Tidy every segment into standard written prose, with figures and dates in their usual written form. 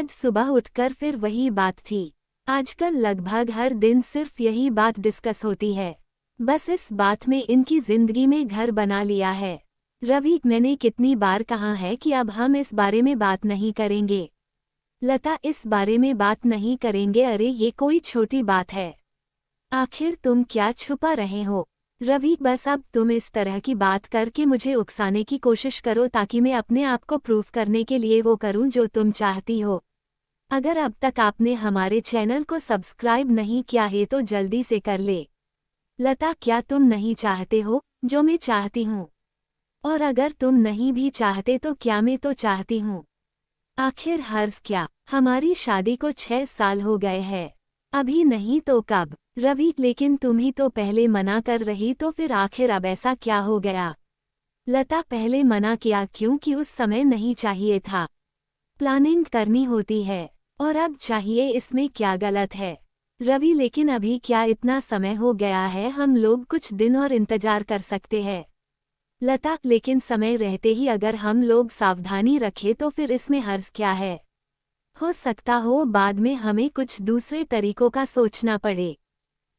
आज सुबह उठकर फिर वही बात थी। आजकल लगभग हर दिन सिर्फ यही बात डिस्कस होती है। बस इस बात में इनकी जिंदगी में घर बना लिया है। रवि, मैंने कितनी बार कहा है कि अब हम इस बारे में बात नहीं करेंगे। लता, इस बारे में बात नहीं करेंगे? अरे ये कोई छोटी बात है। आखिर तुम क्या छुपा रहे हो? रवि, बस अब तुम इस तरह की बात करके मुझे उकसाने की कोशिश करो ताकि मैं अपने आप को प्रूफ करने के लिए वो करूं जो तुम चाहती हो। अगर अब तक आपने हमारे चैनल को सब्सक्राइब नहीं किया है तो जल्दी से कर ले। लता, क्या तुम नहीं चाहते हो जो मैं चाहती हूँ? और अगर तुम नहीं भी चाहते तो क्या मैं तो चाहती हूँ। आखिर हर्ज क्या? हमारी शादी को 6 साल हो गए हैं। अभी नहीं तो कब? रवि, लेकिन तुम ही तो पहले मना कर रही, तो फिर आखिर अब ऐसा क्या हो गया? लता, पहले मना किया क्योंकि उस समय नहीं चाहिए था। प्लानिंग करनी होती है और अब चाहिए, इसमें क्या गलत है? रवि, लेकिन अभी क्या इतना समय हो गया है? हम लोग कुछ दिन और इंतजार कर सकते हैं। लता, लेकिन समय रहते ही अगर हम लोग सावधानी रखें तो फिर इसमें हर्ज क्या है? हो सकता हो बाद में हमें कुछ दूसरे तरीकों का सोचना पड़े।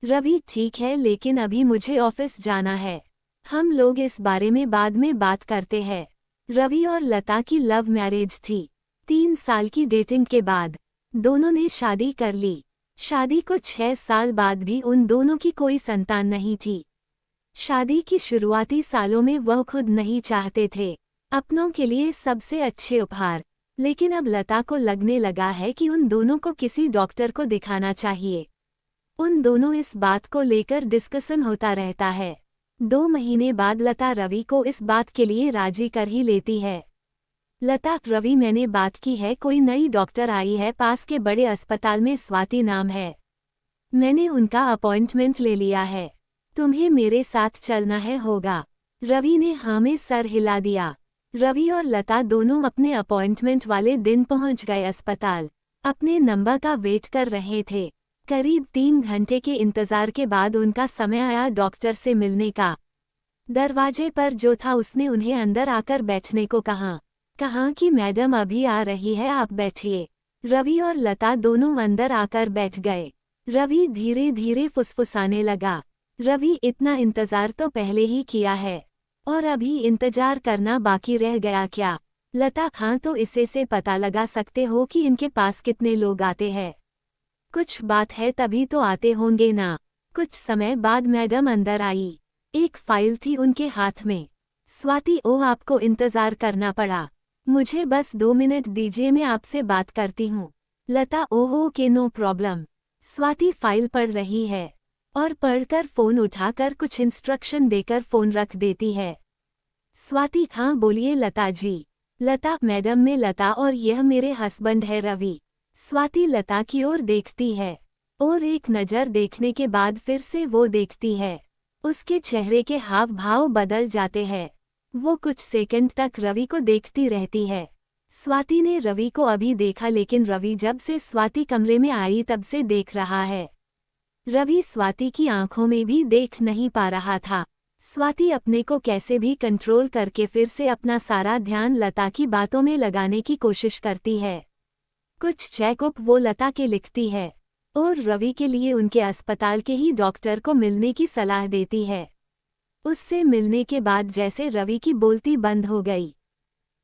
रवि, ठीक है, लेकिन अभी मुझे ऑफिस जाना है। हम लोग इस बारे में बाद में बात करते हैं। रवि और लता की लव मैरिज थी। 3 साल की डेटिंग के बाद दोनों ने शादी कर ली। शादी को 6 साल बाद भी उन दोनों की कोई संतान नहीं थी। शादी की शुरुआती सालों में वह खुद नहीं चाहते थे अपनों के लिए सबसे अच्छे उपहार, लेकिन अब लता को लगने लगा है कि उन दोनों को किसी डॉक्टर को दिखाना चाहिए। उन दोनों इस बात को लेकर डिस्कशन होता रहता है। 2 महीने बाद लता रवि को इस बात के लिए राजी कर ही लेती है। लता, रवि, मैंने बात की है, कोई नई डॉक्टर आई है पास के बड़े अस्पताल में, स्वाति नाम है। मैंने उनका अपॉइंटमेंट ले लिया है। तुम्हें मेरे साथ चलना है होगा? रवि ने हाँ में सर हिला दिया। रवि और लता दोनों अपने अपॉइंटमेंट वाले दिन पहुंच गए अस्पताल। अपने नंबर का वेट कर रहे थे। करीब 3 घंटे के इंतजार के बाद उनका समय आया डॉक्टर से मिलने का। दरवाजे पर जो था उसने उन्हें अंदर आकर बैठने को कहा कि मैडम अभी आ रही है, आप बैठिए। रवि और लता दोनों अंदर आकर बैठ गए। रवि धीरे धीरे फुसफुसाने लगा। रवि, इतना इंतजार तो पहले ही किया है और अभी इंतजार करना बाकी रह गया क्या? लता, हाँ, तो इसे से पता लगा सकते हो कि इनके पास कितने लोग आते हैं। कुछ बात है तभी तो आते होंगे ना। कुछ समय बाद मैडम अंदर आई। एक फाइल थी उनके हाथ में। स्वाति, ओह, आपको इंतजार करना पड़ा। मुझे बस 2 मिनट दीजिए, मैं आपसे बात करती हूँ। Lata, oh okay, no problem. Swati file पढ़ रही है और पढ़कर फोन उठाकर कुछ इंस्ट्रक्शन देकर फोन रख देती है। स्वाति, हाँ बोलिए लता जी। लता, मैडम, मैं लता और यह मेरे हस्बैंड है रवि। स्वाति लता की ओर देखती है और एक नज़र देखने के बाद फिर से वो देखती है। उसके चेहरे के हाव भाव बदल जाते हैं। वो कुछ सेकंड तक रवि को देखती रहती है। स्वाति ने रवि को अभी देखा, लेकिन रवि जब से स्वाति कमरे में आई तब से देख रहा है। रवि स्वाति की आंखों में भी देख नहीं पा रहा था। स्वाति अपने को कैसे भी कंट्रोल करके फिर से अपना सारा ध्यान लता की बातों में लगाने की कोशिश करती है। कुछ चेकअप वो लता के लिखती है और रवि के लिए उनके अस्पताल के ही डॉक्टर को मिलने की सलाह देती है। उससे मिलने के बाद जैसे रवि की बोलती बंद हो गई।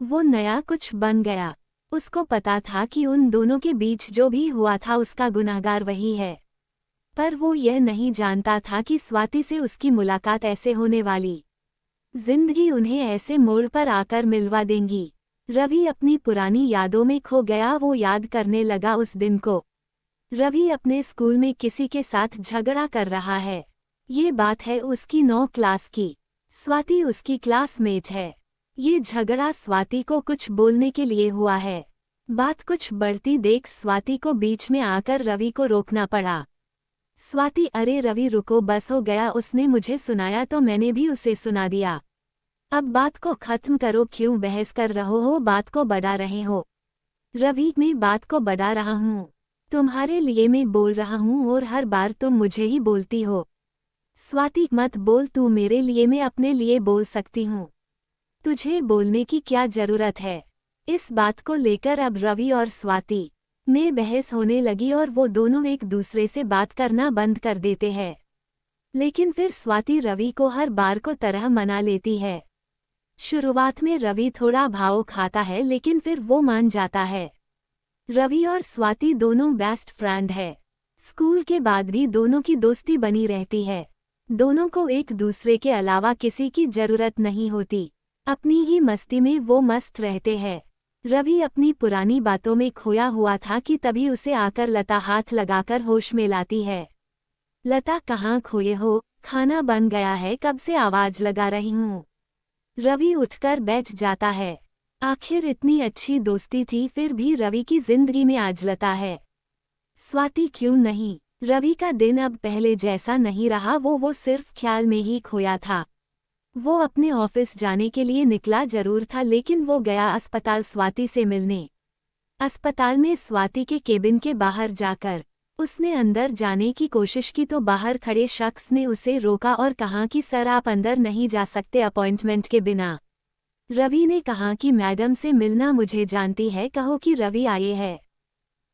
वो नया कुछ बन गया। उसको पता था कि उन दोनों के बीच जो भी हुआ था उसका गुनहगार वही है, पर वो यह नहीं जानता था कि स्वाति से उसकी मुलाकात ऐसे होने वाली। जिंदगी उन्हें ऐसे मोड़ पर आकर मिलवा देंगी। रवि अपनी पुरानी यादों में खो गया। वो याद करने लगा उस दिन को। रवि अपने स्कूल में किसी के साथ झगड़ा कर रहा है। ये बात है उसकी 9 क्लास की। स्वाति उसकी क्लासमेट है। ये झगड़ा स्वाति को कुछ बोलने के लिए हुआ है। बात कुछ बढ़ती देख स्वाति को बीच में आकर रवि को रोकना पड़ा। स्वाति, अरे रवि रुको, बस हो गया, उसने मुझे सुनाया तो मैंने भी उसे सुना दिया। अब बात को खत्म करो, क्यों बहस कर रहे हो, बात को बढ़ा रहे हो। रवि, मैं बात को बढ़ा रहा हूँ, तुम्हारे लिए मैं बोल रहा हूँ और हर बार तुम मुझे ही बोलती हो। स्वाति, मत बोल, तू मेरे लिए, मैं अपने लिए बोल सकती हूँ। तुझे बोलने की क्या जरूरत है? इस बात को लेकर अब रवि और स्वाति में बहस होने लगी और वो दोनों एक दूसरे से बात करना बंद कर देते हैं। लेकिन फिर स्वाति रवि को हर बार को तरह मना लेती है। शुरुआत में रवि थोड़ा भाव खाता है लेकिन फिर वो मान जाता है। रवि और स्वाति दोनों बेस्ट फ्रेंड है। स्कूल के बाद भी दोनों की दोस्ती बनी रहती है। दोनों को एक दूसरे के अलावा किसी की जरूरत नहीं होती। अपनी ही मस्ती में वो मस्त रहते हैं। रवि अपनी पुरानी बातों में खोया हुआ था कि तभी उसे आकर लता हाथ लगाकर होश में लाती है। लता, कहाँ खोए हो? खाना बन गया है, कब से आवाज लगा रही हूँ। रवि उठकर बैठ जाता है। आखिर इतनी अच्छी दोस्ती थी, फिर भी रवि की जिंदगी में आज लता है। स्वाति क्यों नहीं? रवि का दिन अब पहले जैसा नहीं रहा। वो सिर्फ ख्याल में ही खोया था। वो अपने ऑफिस जाने के लिए निकला जरूर था, लेकिन वो गया अस्पताल स्वाति से मिलने। अस्पताल में स्वाति के केबिन के बाहर जाकर उसने अंदर जाने की कोशिश की तो बाहर खड़े शख्स ने उसे रोका और कहा कि सर, आप अंदर नहीं जा सकते अपॉइंटमेंट के बिना। रवि ने कहा कि मैडम से मिलना मुझे जानती है, कहो कि रवि आए हैं।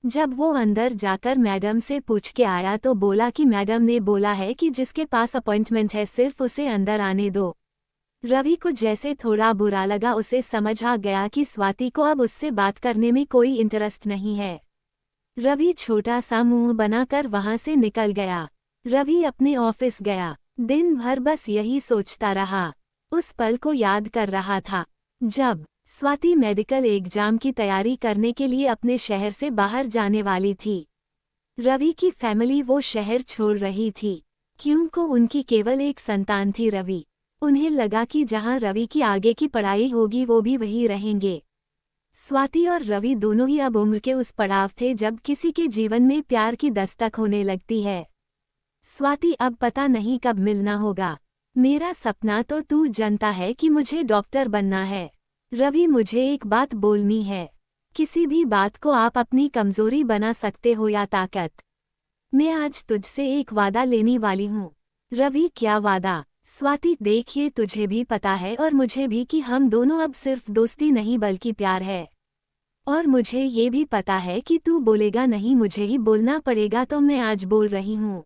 जब वो अंदर जाकर मैडम से पूछ के आया तो बोला कि मैडम ने बोला है कि जिसके पास अपॉइंटमेंट है सिर्फ उसे अंदर आने दो। रवि को जैसे थोड़ा बुरा लगा। उसे समझ आ गया कि स्वाति को अब उससे बात करने में कोई इंटरेस्ट नहीं है। रवि छोटा सा मुंह बनाकर वहां से निकल गया। रवि अपने ऑफिस गया। दिन भर बस यही सोचता रहा। उस पल को याद कर रहा था जब स्वाति मेडिकल एग्जाम की तैयारी करने के लिए अपने शहर से बाहर जाने वाली थी। रवि की फैमिली वो शहर छोड़ रही थी क्योंकि उनकी केवल एक संतान थी रवि। उन्हें लगा कि जहां रवि की आगे की पढ़ाई होगी वो भी वहीं रहेंगे। स्वाति और रवि दोनों ही अब उम्र के उस पड़ाव थे जब किसी के जीवन में प्यार की दस्तक होने लगती है। स्वाति, अब पता नहीं कब मिलना होगा। मेरा सपना तो तू जानता है कि मुझे डॉक्टर बनना है। रवि, मुझे एक बात बोलनी है। किसी भी बात को आप अपनी कमजोरी बना सकते हो या ताकत। मैं आज तुझसे एक वादा लेने वाली हूँ। रवि, क्या वादा? स्वाति, देखिए, तुझे भी पता है और मुझे भी कि हम दोनों अब सिर्फ दोस्ती नहीं बल्कि प्यार है। और मुझे ये भी पता है कि तू बोलेगा नहीं, मुझे ही बोलना पड़ेगा, तो मैं आज बोल रही हूँ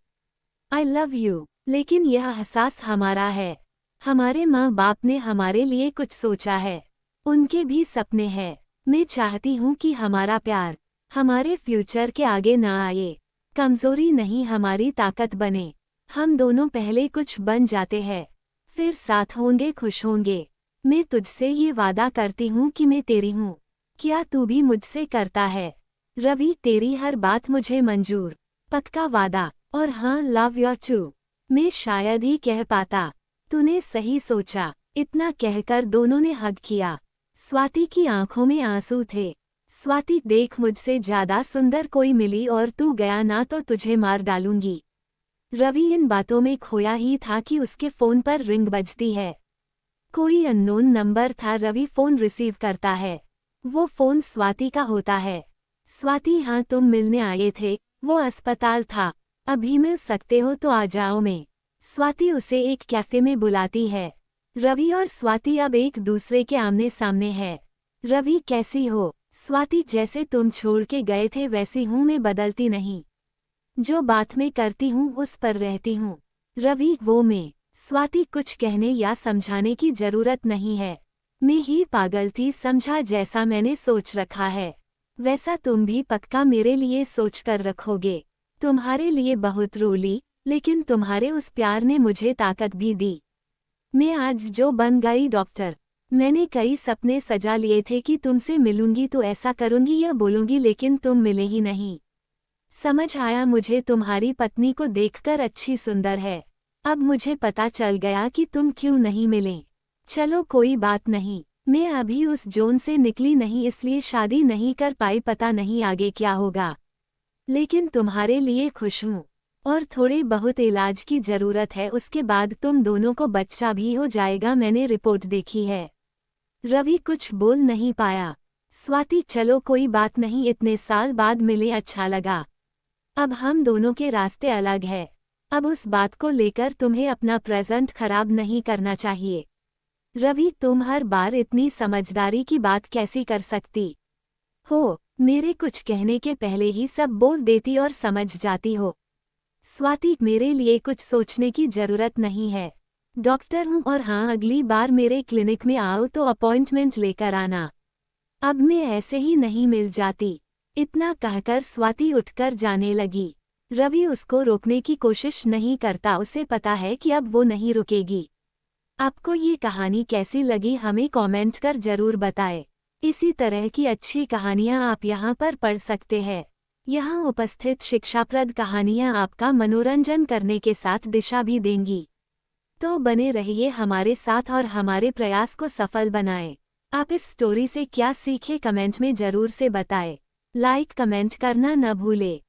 आई लव यू। लेकिन यह एहसास हमारा है। हमारे माँ बाप ने हमारे लिए कुछ सोचा है। उनके भी सपने हैं। मैं चाहती हूँ कि हमारा प्यार हमारे फ्यूचर के आगे ना आए। कमजोरी नहीं, हमारी ताकत बने। हम दोनों पहले कुछ बन जाते हैं, फिर साथ होंगे, खुश होंगे। मैं तुझसे ये वादा करती हूँ कि मैं तेरी हूँ। क्या तू भी मुझसे करता है? रवि, तेरी हर बात मुझे मंजूर। पक्का वादा? और हाँ, लव यू टू। मैं शायद ही कह पाता। तूने सही सोचा। इतना कहकर दोनों ने हग किया। स्वाति की आंखों में आंसू थे। स्वाति, देख, मुझसे ज्यादा सुंदर कोई मिली और तू गया ना तो तुझे मार डालूंगी। रवि इन बातों में खोया ही था कि उसके फोन पर रिंग बजती है। कोई अननोन नंबर था। रवि फोन रिसीव करता है। वो फोन स्वाति का होता है। स्वाति, हाँ, तुम मिलने आए थे? वो अस्पताल था। अभी मिल सकते हो तो आ जाओ। मैं स्वाति उसे एक कैफे में बुलाती है। रवि और स्वाति अब एक दूसरे के आमने सामने है। रवि, कैसी हो? स्वाति, जैसे तुम छोड़ के गए थे वैसी हूँ मैं, बदलती नहीं। जो बात मैं करती हूँ उस पर रहती हूँ। रवि, वो मैं। स्वाति, कुछ कहने या समझाने की जरूरत नहीं है। मैं ही पागल थी, समझा? जैसा मैंने सोच रखा है वैसा तुम भी पक्का मेरे लिए सोच कर रखोगे। तुम्हारे लिए बहुत रोली, लेकिन तुम्हारे उस प्यार ने मुझे ताकत भी दी। मैं आज जो बन गई डॉक्टर। मैंने कई सपने सजा लिए थे कि तुमसे मिलूंगी तो ऐसा करूंगी या बोलूंगी, लेकिन तुम मिले ही नहीं। समझ आया मुझे तुम्हारी पत्नी को देखकर अच्छी सुंदर है। अब मुझे पता चल गया कि तुम क्यों नहीं मिले। चलो कोई बात नहीं, मैं अभी उस जोन से निकली नहीं, इसलिए शादी नहीं कर पाई। पता नहीं आगे क्या होगा, लेकिन तुम्हारे लिए खुश हूँ। और थोड़े बहुत इलाज की जरूरत है, उसके बाद तुम दोनों को बच्चा भी हो जाएगा। मैंने रिपोर्ट देखी है। रवि कुछ बोल नहीं पाया। स्वाति, चलो कोई बात नहीं, इतने साल बाद मिले, अच्छा लगा। अब हम दोनों के रास्ते अलग है। अब उस बात को लेकर तुम्हें अपना प्रेजेंट खराब नहीं करना चाहिए। रवि, तुम हर बार इतनी समझदारी की बात कैसी कर सकती हो? मेरे कुछ कहने के पहले ही सब बोल देती और समझ जाती हो। स्वाति, मेरे लिए कुछ सोचने की जरूरत नहीं है। डॉक्टर हूँ और हाँ, अगली बार मेरे क्लिनिक में आओ तो अपॉइंटमेंट लेकर आना। अब मैं ऐसे ही नहीं मिल जाती। इतना कहकर स्वाति उठकर जाने लगी। रवि उसको रोकने की कोशिश नहीं करता, उसे पता है कि अब वो नहीं रुकेगी। आपको ये कहानी कैसी लगी हमें कमेंट कर जरूर बताएं। इसी तरह की अच्छी कहानियाँ आप यहाँ पर पढ़ सकते हैं। यहाँ उपस्थित शिक्षाप्रद कहानियाँ आपका मनोरंजन करने के साथ दिशा भी देंगी। तो बने रहिए हमारे साथ और हमारे प्रयास को सफल बनाएं। आप इस स्टोरी से क्या सीखे कमेंट में जरूर से बताएं। लाइक कमेंट करना न भूलें।